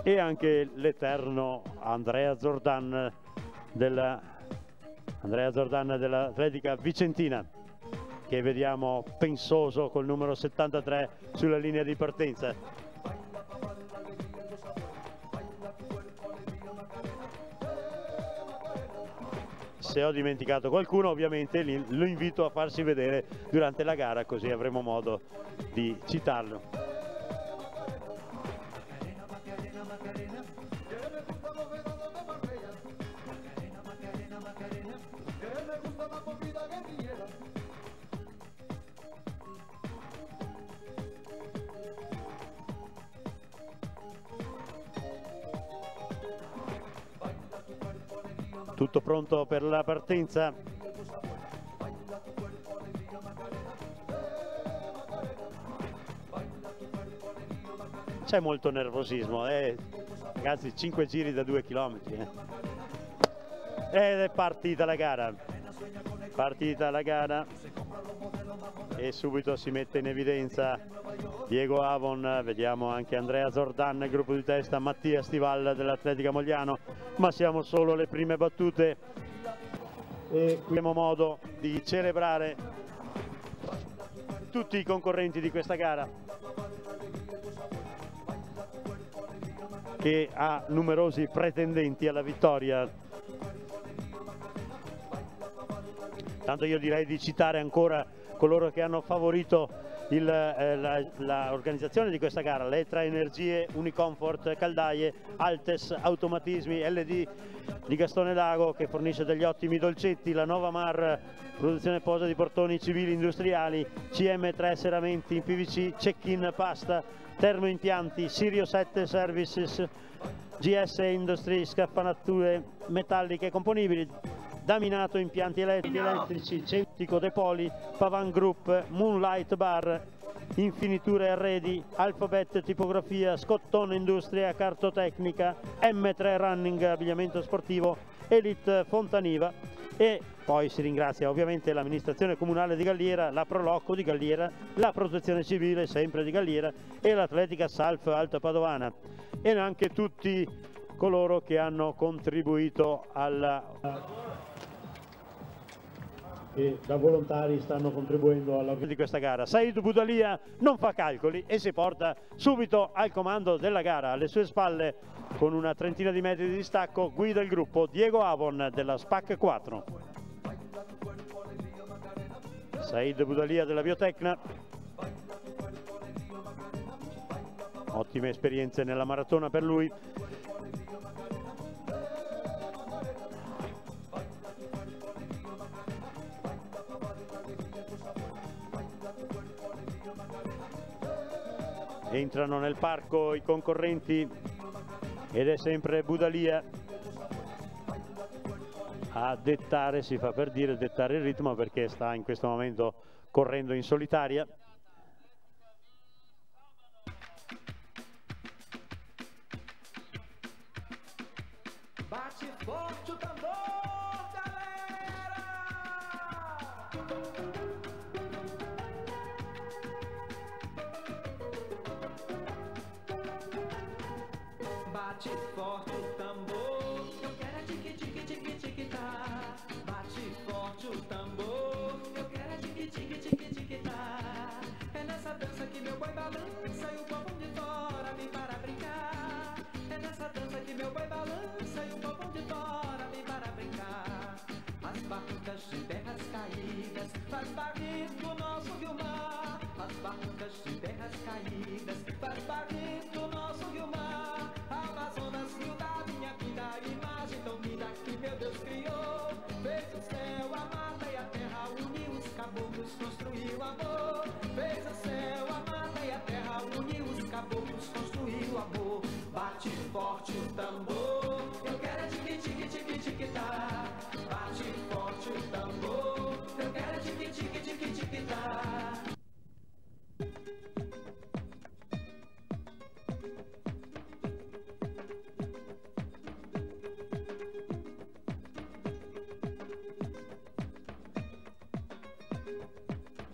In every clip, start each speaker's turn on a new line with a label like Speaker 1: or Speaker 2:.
Speaker 1: e anche l'eterno Andrea Zordan dell'Atletica Vicentina, che vediamo pensoso col numero 73 sulla linea di partenza. Se ho dimenticato qualcuno, ovviamente lo invito a farsi vedere durante la gara, così avremo modo di citarlo. Tutto pronto per la partenza. C'è molto nervosismo, ragazzi, 5 giri da 2 chilometri. Ed è partita la gara. Partita la gara e subito si mette in evidenza Diego Avon, vediamo anche Andrea Zordan, gruppo di testa, Mattia Stival dell'Atletica Mogliano, ma siamo solo alle prime battute e qui abbiamo modo di celebrare tutti i concorrenti di questa gara, che ha numerosi pretendenti alla vittoria. Tanto io direi di citare ancora coloro che hanno favorito l'organizzazione di questa gara: Letra Energie, Unicomfort Caldaie, Altes Automatismi, LD di Gastone Dago che fornisce degli ottimi dolcetti, la Nova Mar produzione posa di portoni civili industriali, CM3 Serramenti in PVC, Check-in Pasta, Termoimpianti, Sirio 7 Services, GS Industry Scaffanature metalliche componibili, Daminato Impianti Elettrici, Centico Depoli, Pavan Group, Moonlight Bar, Infiniture Arredi, Alphabet Tipografia, Scottone Industria Cartotecnica, M3 Running Abbigliamento Sportivo, Elite Fontaniva, e poi si ringrazia ovviamente l'amministrazione comunale di Galliera, la Proloco di Galliera, la Protezione Civile sempre di Galliera e l'Atletica Salf Alta Padovana, e anche tutti coloro che hanno contribuito che da volontari stanno contribuendo alla di questa gara. Said Boudalia non fa calcoli e si porta subito al comando della gara. Alle sue spalle, con una trentina di metri di distacco, guida il gruppo Diego Avon della SPAC 4. Said Boudalia della Biotecna, ottime esperienze nella maratona per lui. Entrano nel parco i concorrenti ed è sempre Boudalia a dettare, si fa per dire, dettare il ritmo, perché sta in questo momento correndo in solitaria.
Speaker 2: Bate forte o tambor, galera! Bate forte o tambor, eu quero tique tique tique tique tá. Bate forte o tambor, eu quero tique tique tique tique tá. É nessa dança que meu boi balança e o povo de fora vem para brincar. É nessa dança que meu boi balança e o povo de fora vem para brincar. As barrancas de terras caídas faz barrito o nosso rio-mar. As barrancas de terras caídas faz barrito o nosso rio-mar. Amazonas, rio da minha vida, imagem tão linda que meu Deus criou. Fez o céu, a mata e a terra, uniu os caboclos, construiu amor. Fez o céu, a mata e a terra, uniu os caboclos, construiu amor. Bate forte o tambor, eu quero tique tique tique tique tá. Bate forte o tambor, eu quero tique tique tique tique tá.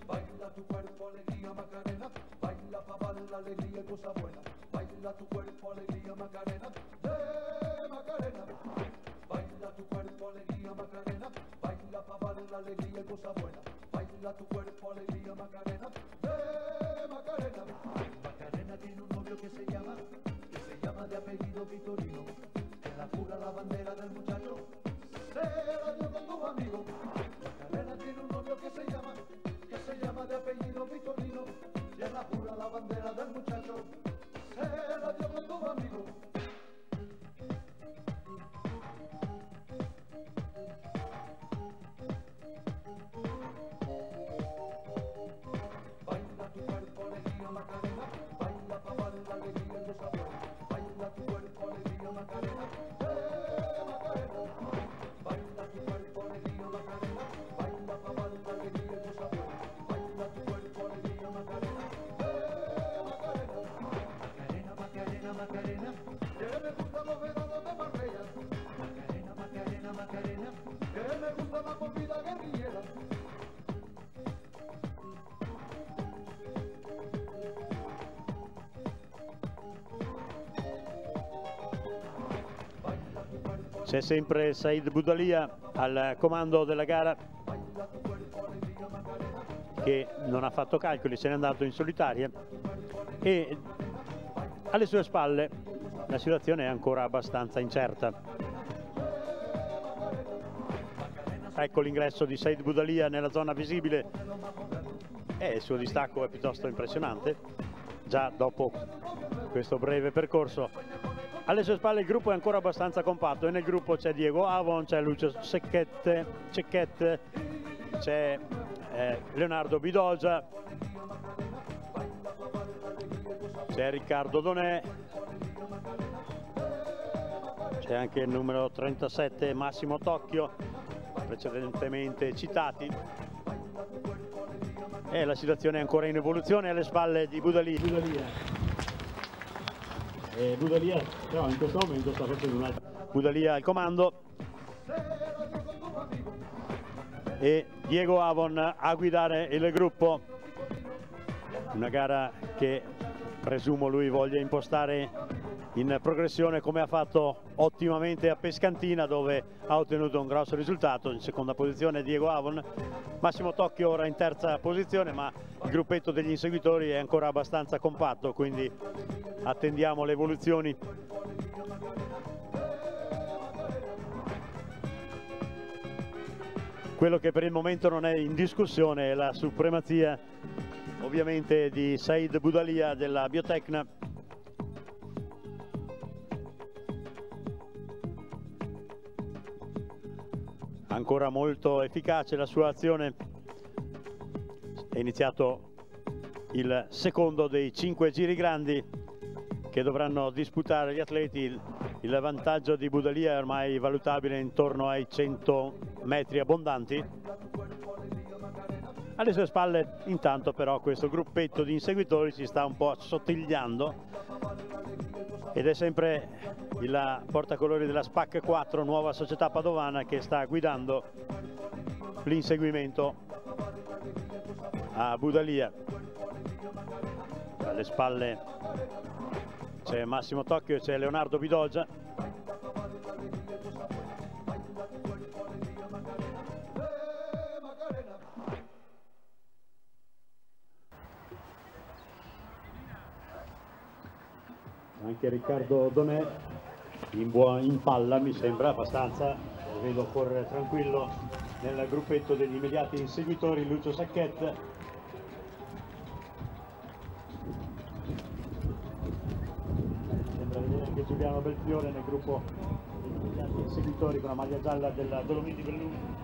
Speaker 3: Baila tu cuerpo, alegría, Macarena. Baila pa' dar la alegría y cosa buena. Baila tu cuerpo,
Speaker 2: alegría Macarena, Macarena. Baila tu cuerpo, alegría Macarena, baila pa' darle la alegría y cosa buena. Baila tu cuerpo, alegría Macarena, Macarena. Macarena tiene un novio que se llama de apellido Vitorino. En la jura la bandera del muchacho, será yo con tu amigo. Macarena tiene un novio que se llama de apellido Vitorino. Y en la jura la bandera del muchacho, será yo con tu amigo. Baila tu cuerpo, alegría Macarena, baila pa' darle la alegría y cosa buena. Baila tu cuerpo, alegría Macarena, Macarena. Baila tu cuerpo, alegría Macarena, baila pa' darle la alegría y cosa buena. Baila tu cuerpo, alegría Macarena, Macarena. Macarena, Macarena, que me gustan los veranos de Marbella. Macarena, Macarena, Macarena, que me gusta la movida guerrillera.
Speaker 1: C'è sempre Said Boudalia al comando della gara, che non ha fatto calcoli, se n'è andato in solitaria, e alle sue spalle la situazione è ancora abbastanza incerta. Ecco l'ingresso di Said Boudalia nella zona visibile e il suo distacco è piuttosto impressionante già dopo questo breve percorso. Alle sue spalle il gruppo è ancora abbastanza compatto e nel gruppo c'è Diego Avon, c'è Lucio Cecchet, c'è Leonardo Bidogia, c'è Riccardo Donè, c'è anche il numero 37 Massimo Tocchio, precedentemente citati, e la situazione è ancora in evoluzione alle spalle di Boudalia. Boudalia però in questo momento sta facendo una Boudalia al comando e Diego Avon a guidare il gruppo, una gara che presumo lui voglia impostare in progressione come ha fatto ottimamente a Pescantina, dove ha ottenuto un grosso risultato. In seconda posizione Diego Avon, Massimo Tocchio ora in terza posizione, ma il gruppetto degli inseguitori è ancora abbastanza compatto, quindi attendiamo le evoluzioni. Quello che per il momento non è in discussione è la supremazia ovviamente di Said Boudalia della Biotecna. Ancora molto efficace la sua azione, è iniziato il secondo dei 5 giri grandi che dovranno disputare gli atleti. Il vantaggio di Boudalia è ormai valutabile intorno ai 100 metri abbondanti. Alle sue spalle intanto però questo gruppetto di inseguitori si sta un po' assottigliando ed è sempre il portacolori della SPAC 4, nuova società padovana, che sta guidando l'inseguimento a Boudalia. Alle spalle c'è Massimo Tocchio e c'è Leonardo Bidogia. Anche Riccardo Donè in palla, mi sembra abbastanza, lo vedo correre tranquillo nel gruppetto degli immediati inseguitori. Lucio Cecchet, sembra vedere anche Giuliano Belfiore nel gruppo degli immediati inseguitori con la maglia gialla della Dolomiti Belluno.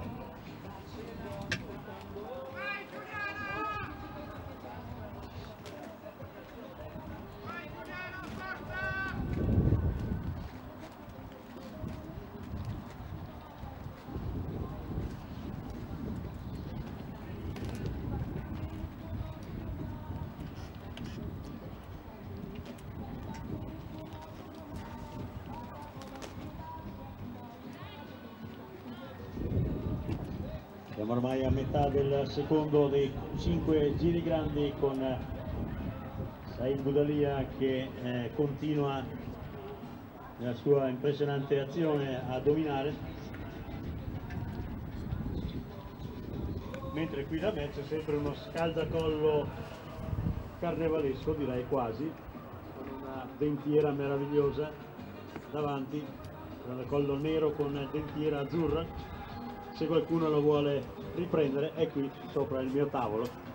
Speaker 1: Siamo ormai a metà del secondo dei 5 giri grandi, con Said Boudalia che continua nella sua impressionante azione a dominare, mentre qui da me c'è sempre uno scaldacollo carnevalesco, direi quasi, con una dentiera meravigliosa davanti, un collo nero con dentiera azzurra. Se qualcuno lo vuole riprendere è qui sopra il mio tavolo.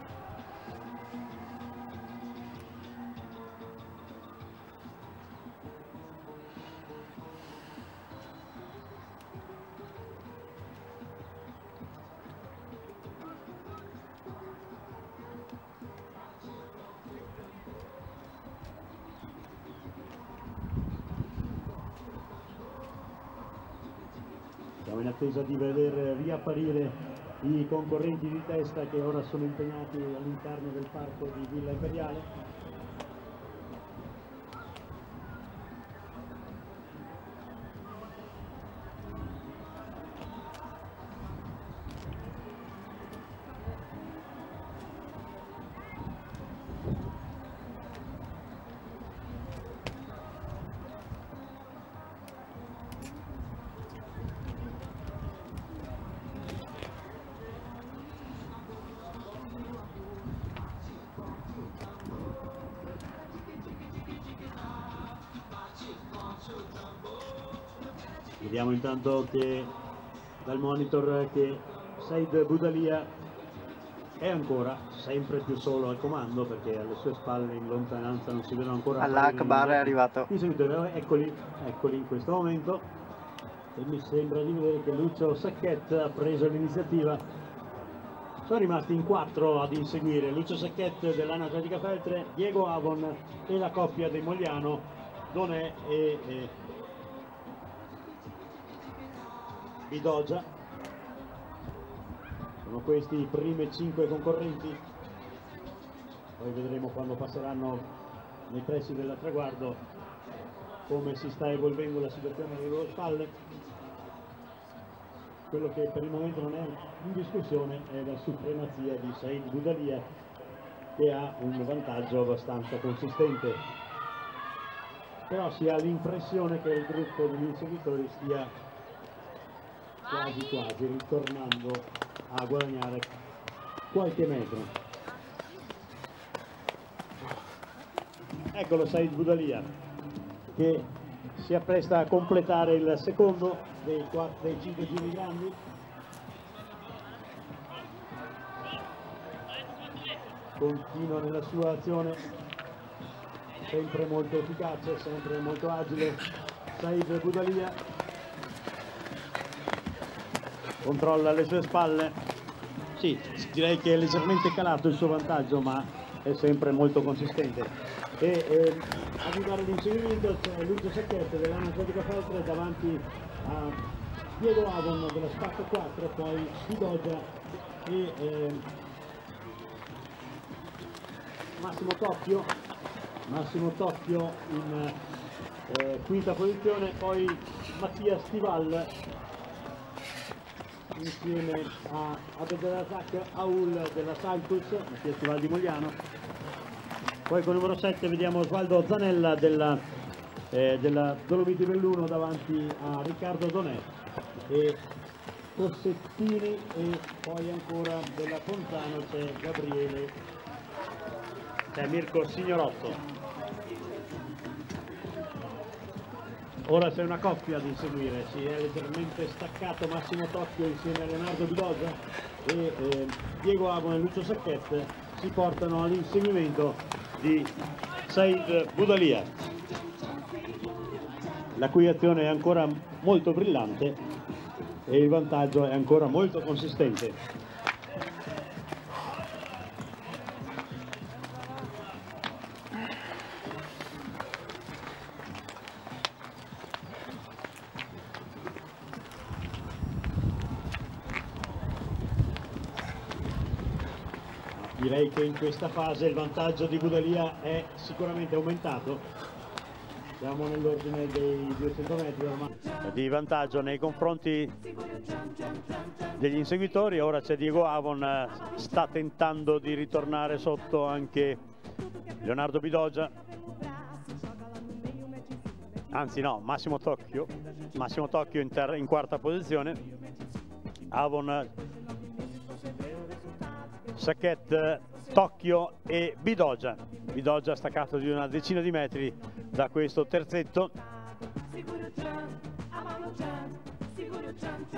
Speaker 1: Siamo in attesa di vedere riapparire i concorrenti di testa che ora sono impegnati all'interno del parco di Villa Imperiale. Vediamo intanto che dal monitor che Said Budalia è ancora sempre più solo al comando, perché alle sue spalle in lontananza non si vedono ancora.
Speaker 3: Allah Akbar è arrivato.
Speaker 1: Eccoli in questo momento, e mi sembra di vedere che Lucio Sacchet ha preso l'iniziativa. Sono rimasti in 4 ad inseguire: Lucio Sacchet dell'Ana Atletica Feltre, Diego Avon e la coppia dei Mogliano, Donè e Bidogia. Sono questi i primi 5 concorrenti, poi vedremo quando passeranno nei pressi del traguardo come si sta evolvendo la situazione alle loro spalle. Quello che per il momento non è in discussione è la supremazia di Said Budalia, che ha un vantaggio abbastanza consistente, però si ha l'impressione che il gruppo degli inseguitori stia quasi ritornando a guadagnare qualche metro. Eccolo Said Budalia che si appresta a completare il secondo dei 5 giri grandi. Continua nella sua azione, sempre molto efficace, sempre molto agile Said Budalia. Controlla le sue spalle, sì, direi che è leggermente calato il suo vantaggio, ma è sempre molto consistente. E a guidare l'inseguimento c'è Lucio Sacchet dell'Ana Atletica Feltre davanti a Diego Avon della Spacca 4, poi Bidogia e Massimo Tocchio in quinta posizione, poi Mattia Stival insieme a Abdelrazak Aoul della Saltus, Mattia Stival di Mogliano. Poi con il numero 7 vediamo Osvaldo Zanella della Dolomiti Belluno davanti a Riccardo Donè e Cossettini, e poi ancora della Fontano c'è Mirko Signorotto. Ora c'è una coppia ad inseguire, si è leggermente staccato Massimo Tocchio insieme a Leonardo Bidogia, e Diego Avon e Lucio Sacchet si portano all'inseguimento di Said Budalia, la cui azione è ancora molto brillante e il vantaggio è ancora molto consistente. Direi che in questa fase il vantaggio di Budalia è sicuramente aumentato, siamo nell'ordine dei 200 metri ormai di vantaggio nei confronti degli inseguitori. Ora c'è Diego Avon, sta tentando di ritornare sotto anche Leonardo Bidogia. anzi no, Massimo Tocchio in quarta posizione, Avon, Sacchet, Tocchio e Bidogia staccato di una decina di metri da questo terzetto,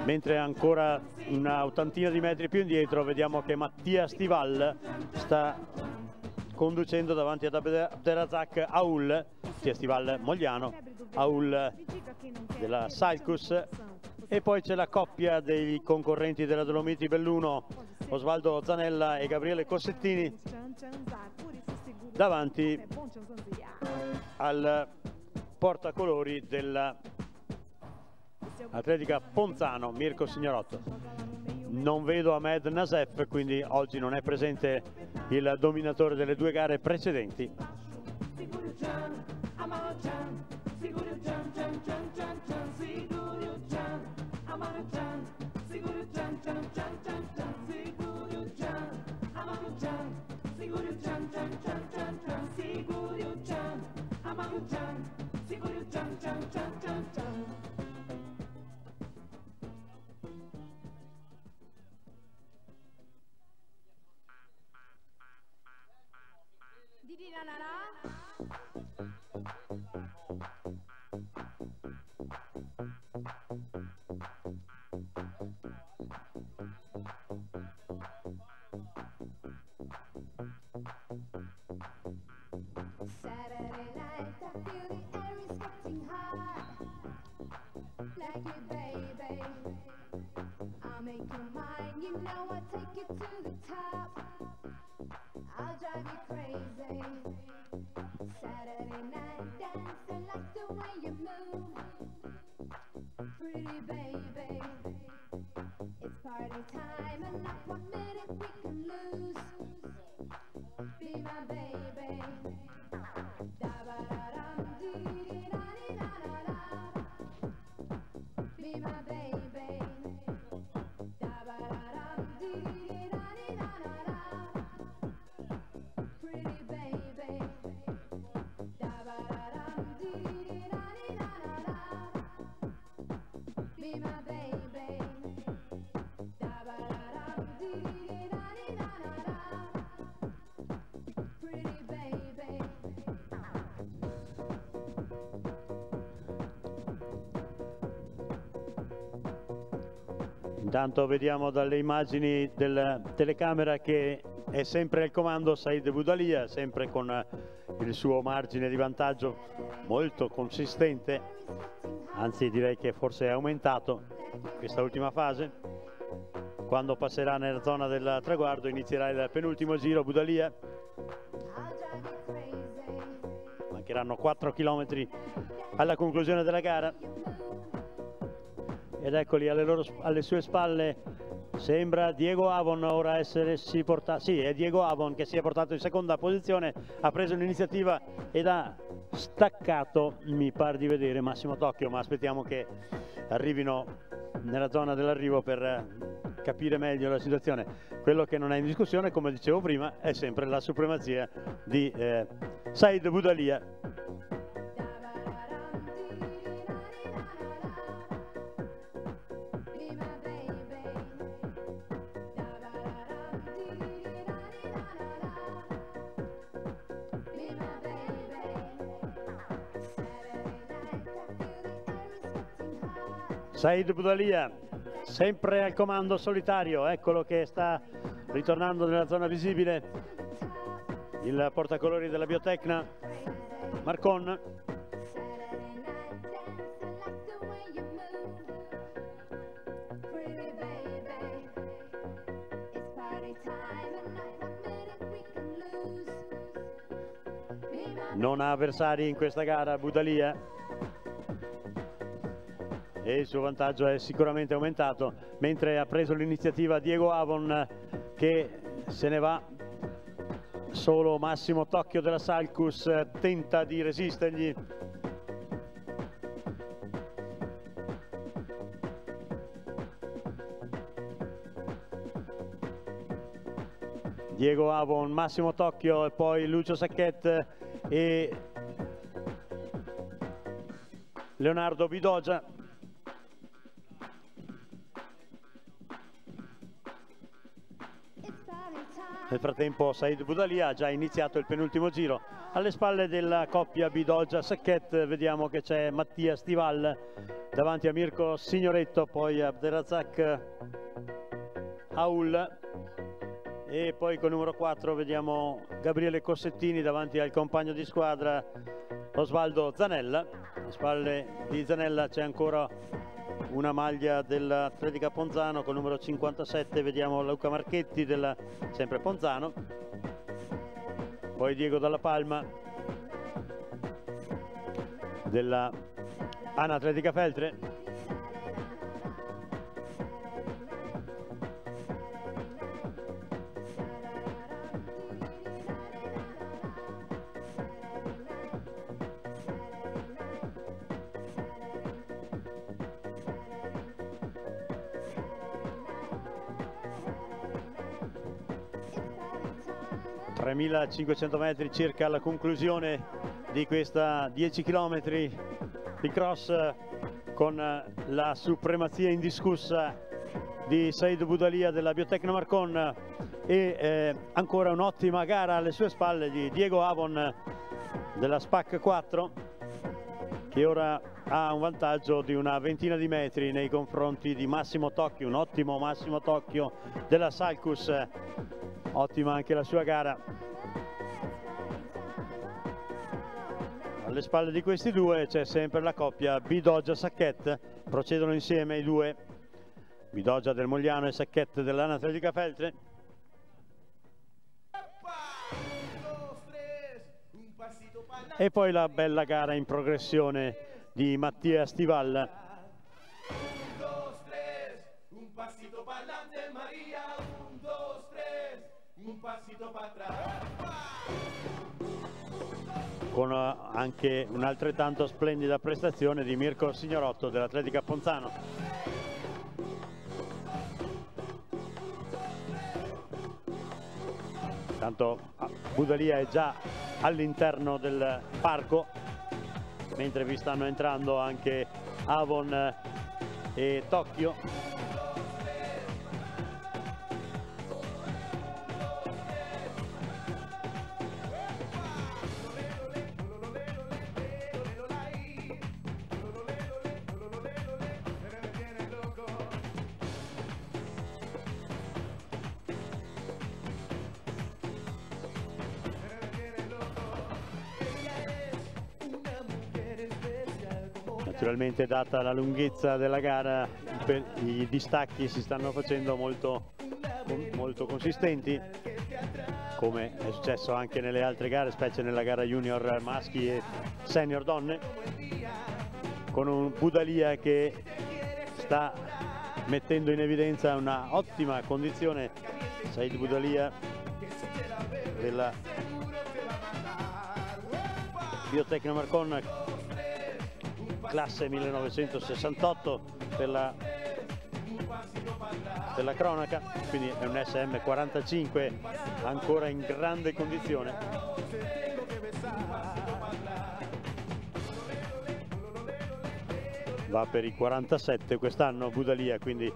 Speaker 1: mentre ancora una ottantina di metri più indietro vediamo che Mattia Stival sta conducendo davanti ad Abderrazak Aoul, Mattia Stival Mogliano, Aoul della Salcus, e poi c'è la coppia dei concorrenti della Dolomiti Belluno, Osvaldo Zanella e Gabriele Cossettini, davanti al portacolori dell'Atletica Ponzano, Mirko Signorotto. Non vedo Ahmed Nasef, quindi oggi non è presente il dominatore delle due gare precedenti. Intanto vediamo dalle immagini della telecamera che è sempre al comando Said Boudalia, sempre con il suo margine di vantaggio molto consistente, anzi direi che forse è aumentato questa ultima fase. Quando passerà nella zona del traguardo inizierà il penultimo giro Boudalia. Mancheranno 4 km alla conclusione della gara. Ed eccoli alle sue spalle, sembra Diego Avon ora essersi portato, sì, è Diego Avon che si è portato in seconda posizione, ha preso l'iniziativa ed ha staccato, mi pare di vedere, Massimo Tocchio, ma aspettiamo che arrivino nella zona dell'arrivo per capire meglio la situazione. Quello che non è in discussione, come dicevo prima, è sempre la supremazia di Said Boudalia. Said Boudalia sempre al comando solitario, eccolo che sta ritornando nella zona visibile, il portacolori della Biotecna Marcon. Non ha avversari in questa gara Boudalia e il suo vantaggio è sicuramente aumentato, mentre ha preso l'iniziativa Diego Avon, che se ne va. Solo Massimo Tocchio della Salcus tenta di resistergli. Diego Avon, Massimo Tocchio e poi Lucio Sacchet e Leonardo Bidogia. Nel frattempo Said Boudalia ha già iniziato il penultimo giro. Alle spalle della coppia Bidogia-Sacchet vediamo che c'è Mattia Stival davanti a Mirko Signoretto, poi Abderrazak Aoul e poi con numero 4 vediamo Gabriele Cossettini davanti al compagno di squadra Osvaldo Zanella. Alle spalle di Zanella c'è ancora una maglia dell'Atletica Ponzano con numero 57, vediamo Luca Marchetti della sempre Ponzano, poi Diego Dalla Palma della ANA Atletica Feltre. (3.500 metri circa alla conclusione di questa 10 km di cross con la supremazia indiscussa di Said Boudalia della Biotecno Marcon e ancora un'ottima gara alle sue spalle di Diego Avon della SPAC 4, che ora ha un vantaggio di una ventina di metri nei confronti di Massimo Tocchio, un ottimo Massimo Tocchio della Salcus. Ottima anche la sua gara. Alle spalle di questi due c'è sempre la coppia Bidogia-Sacchet, procedono insieme i due, Bidogia del Mogliano e Sacchet dell'ANA Atletica Feltre. E poi la bella gara in progressione di Mattia Stival.
Speaker 2: Un passito pa'lante Maria, un, dos, tres, un passito pa' atrás.
Speaker 1: Con anche un'altrettanto splendida prestazione di Mirko Signorotto dell'Atletica Ponzano. Tanto Boudalia è già all'interno del parco, mentre vi stanno entrando anche Avon e Tocchio. Naturalmente, data la lunghezza della gara, i distacchi si stanno facendo molto consistenti, come è successo anche nelle altre gare, specie nella gara junior maschi e senior donne, con un Boudalia che sta mettendo in evidenza una ottima condizione. Said Boudalia della Biotecno Marcon, classe 1968 per la cronaca, quindi è un SM 45 ancora in grande condizione. Va per i 47 quest'anno Boudalia, quindi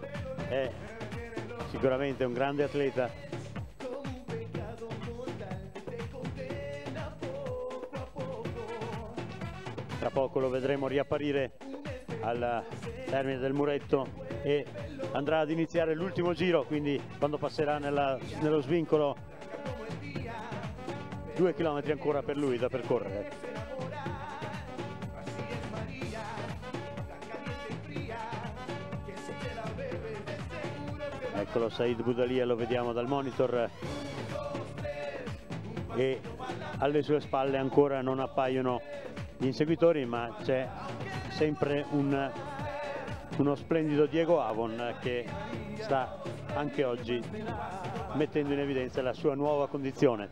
Speaker 1: è sicuramente un grande atleta. Tra poco lo vedremo riapparire al termine del muretto e andrà ad iniziare l'ultimo giro, quindi quando passerà nello svincolo 2 chilometri ancora per lui da percorrere. Eccolo Said Boudalia, lo vediamo dal monitor, e alle sue spalle ancora non appaiono gli inseguitori, ma c'è sempre uno splendido Diego Avon che sta anche oggi mettendo in evidenza la sua nuova condizione.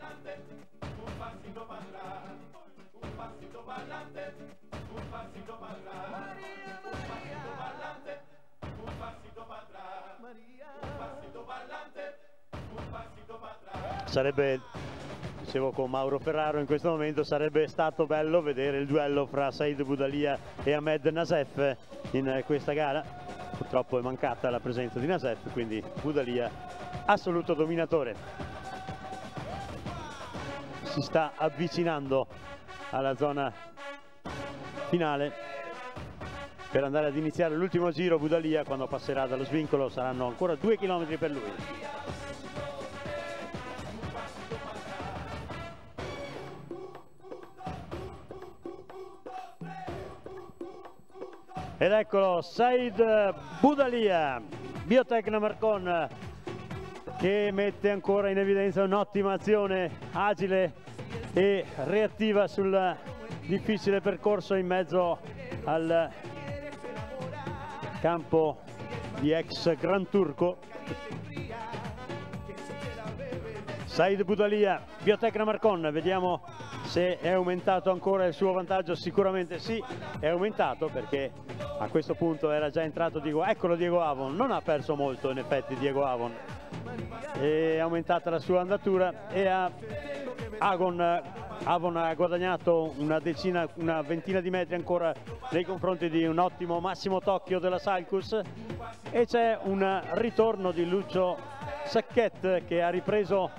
Speaker 1: dicevo con Mauro Ferraro, in questo momento sarebbe stato bello vedere il duello fra Said Boudalia e Ahmed Nasef in questa gara. Purtroppo è mancata la presenza di Nasef, quindi Boudalia assoluto dominatore. Si sta avvicinando alla zona finale per andare ad iniziare l'ultimo giro. Boudalia, quando passerà dallo svincolo, saranno ancora 2 chilometri per lui. Ed eccolo Said Boudalia, Biotecna Marcon, che mette ancora in evidenza un'ottima azione, agile e reattiva sul difficile percorso in mezzo al campo di ex Gran Turco. Said Boudalia, Biotecna Marcon, vediamo se è aumentato ancora il suo vantaggio. Sicuramente sì, è aumentato, perché a questo punto era già entrato eccolo Diego Avon, non ha perso molto in effetti Diego Avon, è aumentata la sua andatura e Avon ha guadagnato una ventina di metri ancora nei confronti di un ottimo Massimo Tocchio della Salcus, e c'è un ritorno di Lucio Sacchet che ha ripreso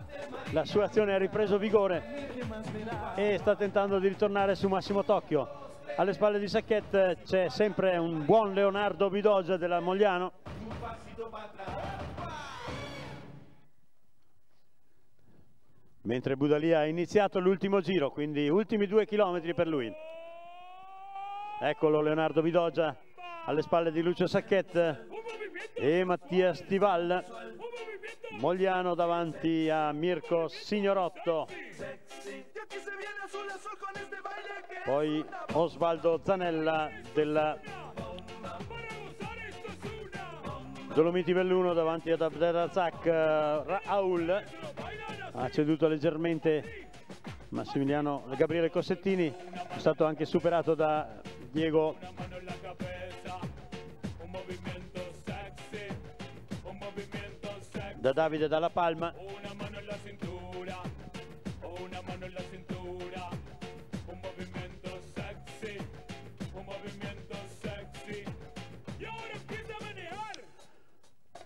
Speaker 1: la sua azione, ha ripreso vigore e sta tentando di ritornare su Massimo Tocchio. Alle spalle di Sacchet c'è sempre un buon Leonardo Bidogia della Mogliano. Mentre Boudalia ha iniziato l'ultimo giro, quindi ultimi 2 chilometri per lui. Eccolo Leonardo Bidogia alle spalle di Lucio Sacchet e Mattia Stival. Mogliano davanti a Mirko Signorotto. Poi Osvaldo Zanella della Dolomiti Belluno davanti ad Abderrazak Raoul. Ha ceduto leggermente Gabriele Cossettini, è stato anche superato da Davide Dalla Palma.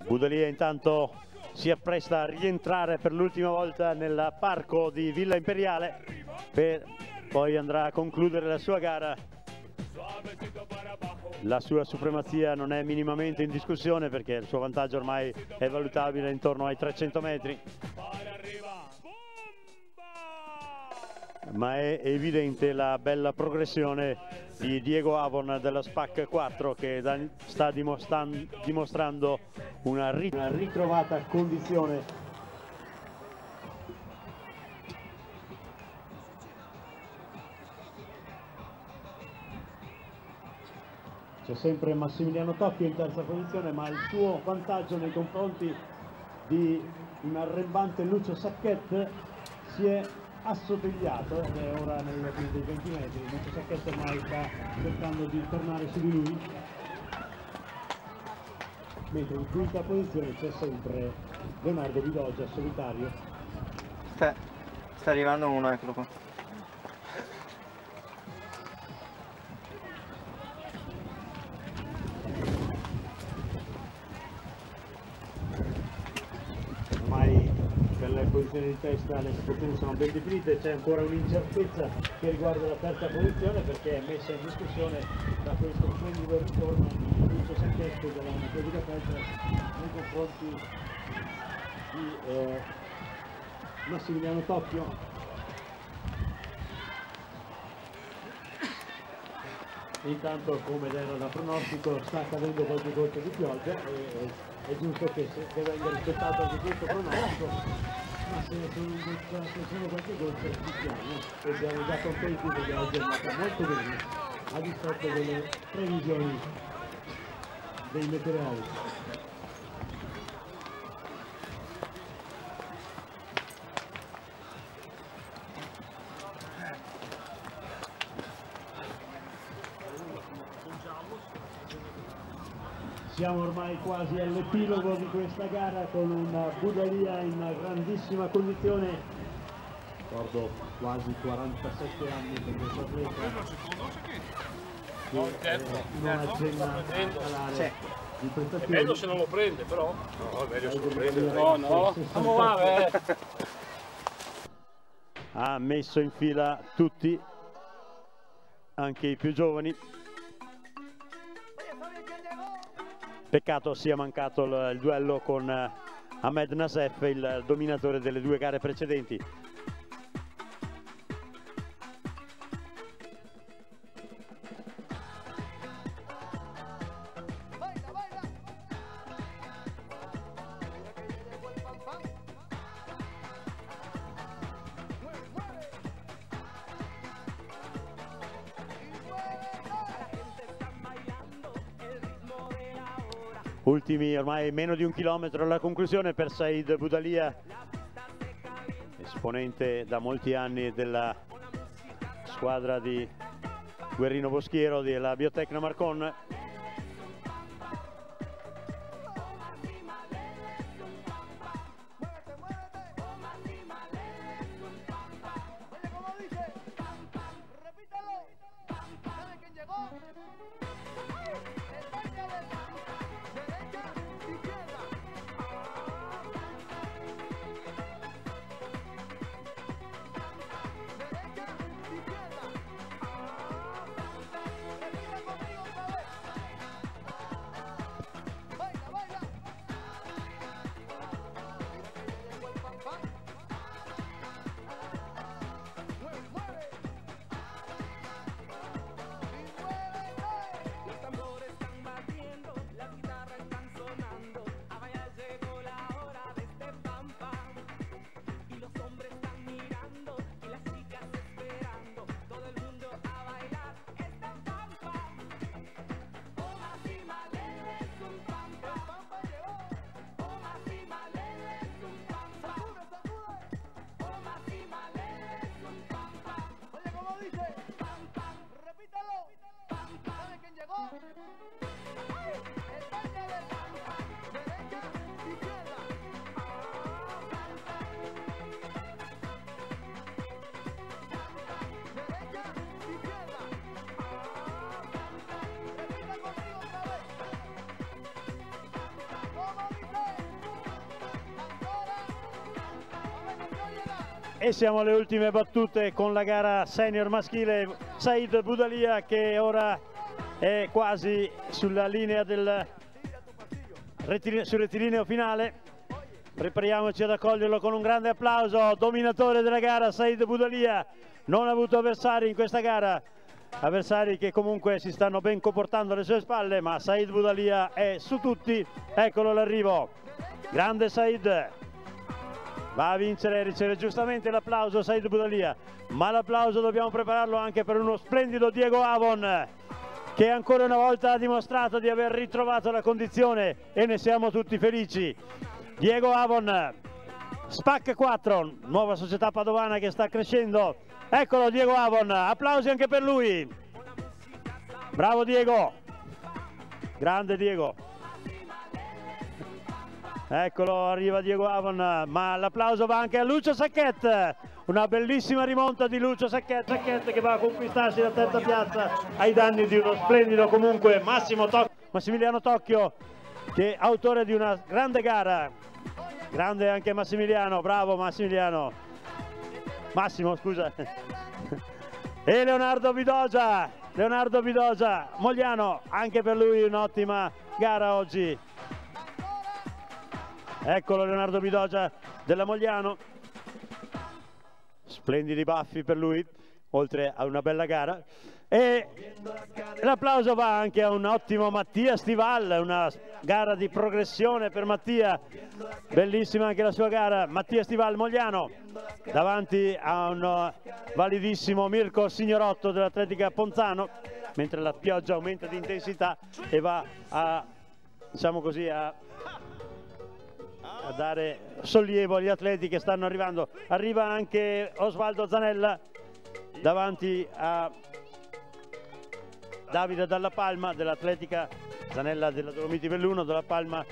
Speaker 1: Boudalia intanto si appresta a rientrare per l'ultima volta nel parco di Villa Imperiale, poi andrà a concludere la sua gara. La sua supremazia non è minimamente in discussione, perché il suo vantaggio ormai è valutabile intorno ai 300 metri. Ma è evidente la bella progressione di Diego Avon della SPAC 4, che sta dimostrando una ritrovata condizione. C'è sempre Massimiliano Tocchio in terza posizione, ma il suo vantaggio nei confronti di un arrembante Lucio Sacchet si è assottigliato ed è ora nei 20 metri. Lucio Sacchet ormai sta cercando di tornare su di lui, mentre in quinta posizione c'è sempre Leonardo Bidogia solitario.
Speaker 3: Sta arrivando uno, eccolo qua.
Speaker 1: Le posizioni di testa, le situazioni sono ben definite, c'è ancora un'incertezza che riguarda la terza posizione, perché è messa in discussione da questo splendido ritorno di Lucio Sacchet della Matematica Feltre nei confronti di Massimiliano Tocchio. Intanto, come era da pronostico, sta cadendo qualche goccia di pioggia e è giusto che venga rispettato anche questo pronostico, ma se sono qualche goccia spieghiamo, e abbiamo già contenti perché oggi è andata molto bene a dispetto delle previsioni dei meteorologi. Siamo ormai quasi all'epilogo di questa gara, con una Boudalia in grandissima condizione ricordo quasi 47 anni per questo atleta.
Speaker 4: No, il terzo.
Speaker 1: Non accenna a calare di
Speaker 4: È
Speaker 1: prestazioni.
Speaker 4: meglio se non lo prende, però. No, è meglio se lo prende. No, no, stiamo male.
Speaker 1: Ha messo in fila tutti, anche i più giovani. Peccato sia mancato il duello con Ahmed Nasef, il dominatore delle due gare precedenti. Ultimi ormai meno di un chilometro alla conclusione per Said Boudalia, esponente da molti anni della squadra di Guerrino Boschiero della Biotecna Marcon. E siamo alle ultime battute con la gara senior maschile. Said Boudalia che ora è quasi sulla linea del sul rettilineo finale. Prepariamoci ad accoglierlo con un grande applauso. Dominatore della gara Said Boudalia, non ha avuto avversari in questa gara, avversari che comunque si stanno ben comportando alle sue spalle, ma Said Boudalia è su tutti. Eccolo l'arrivo, grande Said. Va a vincere, riceve giustamente l'applauso Said Boudalia, ma l'applauso dobbiamo prepararlo anche per uno splendido Diego Avon, che ancora una volta ha dimostrato di aver ritrovato la condizione e ne siamo tutti felici. Diego Avon, SPAC 4, nuova società padovana che sta crescendo. Eccolo Diego Avon, applausi anche per lui. Bravo Diego, grande Diego. Eccolo, arriva Diego Avon, ma l'applauso va anche a Lucio Sacchet, una bellissima rimonta di Lucio Sacchet che va a conquistarsi la terza piazza ai danni di uno splendido comunque Massimiliano Tocchio, che è autore di una grande gara. Grande anche Massimiliano, bravo Massimiliano. Massimo, scusa. E Leonardo Bidogia, Mogliano, anche per lui un'ottima gara oggi. Eccolo Leonardo Bidogia della Mogliano, splendidi baffi per lui, oltre a una bella gara. E l'applauso va anche a un ottimo Mattia Stival, una gara di progressione per Mattia, bellissima anche la sua gara. Mattia Stival Mogliano, davanti a un validissimo Mirko Signorotto dell'Atletica Ponzano, mentre la pioggia aumenta di intensità e va a, diciamo così, a dare sollievo agli atleti che stanno arrivando. Arriva anche Osvaldo Zanella davanti a Davide Dalla Palma dell'Atletica, Zanella della Dolomiti Belluno, Dalla Palma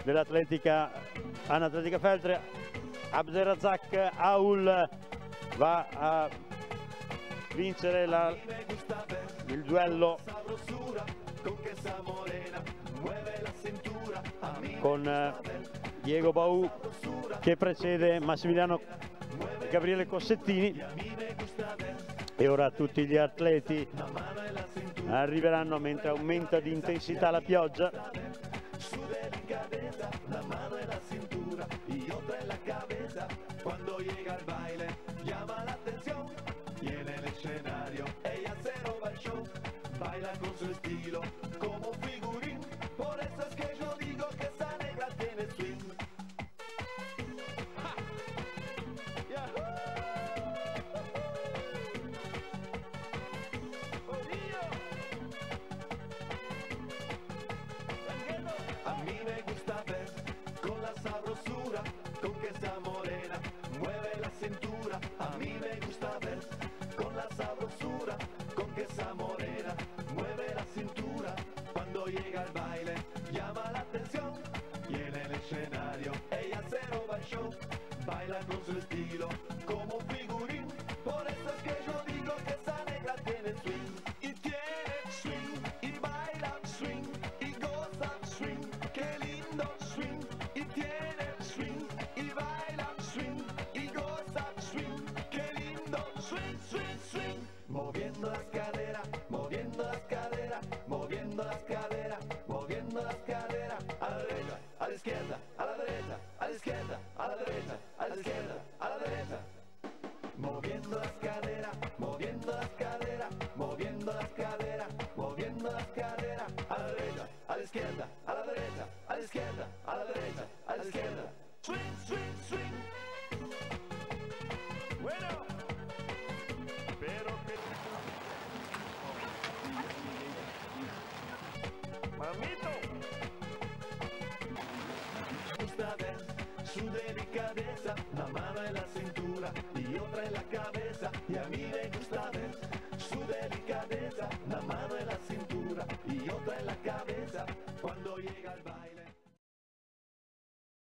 Speaker 1: dell'Atletica Anatletica Feltre, Abderrazak Aoul va a vincere il duello con Diego Bau, che precede Massimiliano Gabriele Cossettini, e ora tutti gli atleti arriveranno mentre aumenta di intensità la pioggia.
Speaker 5: Baila con su estilo como un figurín, por eso es que yo digo que esa negra tiene swing. ¡Ja! ¡Yahoo! A mí me gusta ver con la sabrosura con que esa morena mueve la cintura. A mí me gusta ver con la sabrosura con que esa morena mueve la cintura. Cuando llega el baile llama la atención y en el escenario ella se roba el show. Baila con su estilo como un figurín, por eso es que yo digo que esa negra tiene swing. Y tiene swing, y baila swing, y goza swing, qué lindo swing. Y tiene swing, y baila swing, y goza swing, qué lindo swing, swing, swing. Moviendo las caderas, moviendo las caderas, moviendo las caderas, moviendo las caderas. A la derecha, a la izquierda, a la derecha, a la izquierda, a la derecha, a la izquierda, a la derecha. Moviendo las caderas, moviendo las caderas, moviendo las caderas, moviendo las caderas. A la derecha, a la izquierda, a la derecha, a la izquierda, a la derecha, a la izquierda. Swing, swing, swing. Bueno, pero que... Mamito. Gusta ver su delicadeza, la mano en la cintura y otra en la cabeza. Y a mí me gusta ver su delicadeza, la mano en la cintura y otra en la cabeza. Cuando llega el baile.